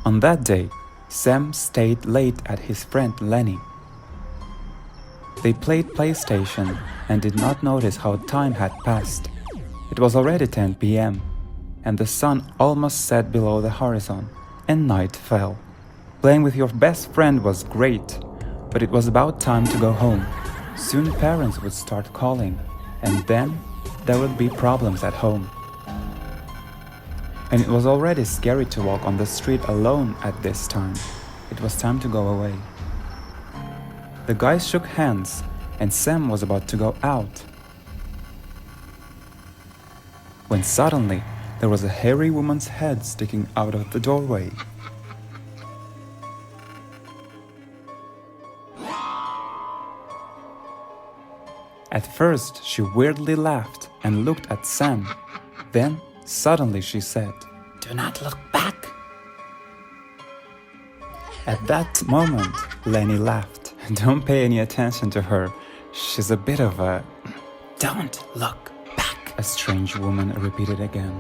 On that day, Sam stayed late at his friend Lenny. They played PlayStation and did not notice how time had passed. It was already 10 p.m. and the sun almost set below the horizon, and night fell. Playing with your best friend was great, but it was about time to go home. Soon parents would start calling, and then there would be problems at home. And it was already scary to walk on the street alone at this time. It was time to go away. The guys shook hands, and Sam was about to go out, when suddenly there was a hairy woman's head sticking out of the doorway. At first, she weirdly laughed and looked at Sam. Then, suddenly she said, "Do not look back." At that moment, Lenny laughed. Don't pay any attention to her. She's a bit of a... "Don't look back," a strange woman repeated again.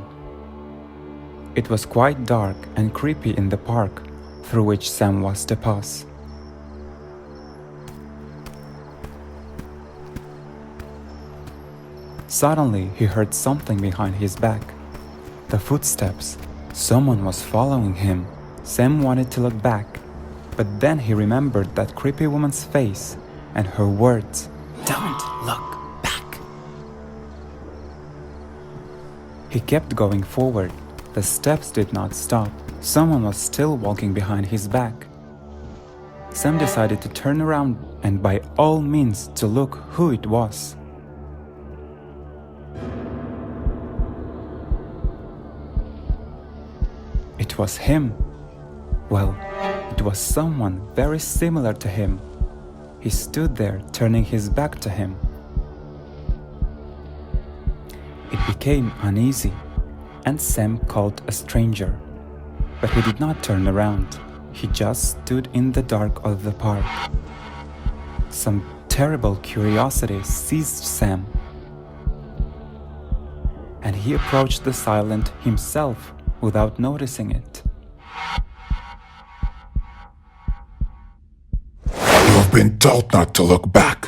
It was quite dark and creepy in the park through which Sam was to pass. Suddenly, he heard something behind his back. The footsteps. Someone was following him. Sam wanted to look back, but then he remembered that creepy woman's face and her words, "Don't look back." He kept going forward. The steps did not stop. Someone was still walking behind his back. Sam decided to turn around and by all means to look who it was. It was him. Well, it was someone very similar to him. He stood there, turning his back to him. It became uneasy, and Sam called a stranger. But he did not turn around. He just stood in the dark of the park. Some terrible curiosity seized Sam, and he approached the silent himself without noticing it. "You have been told not to look back,"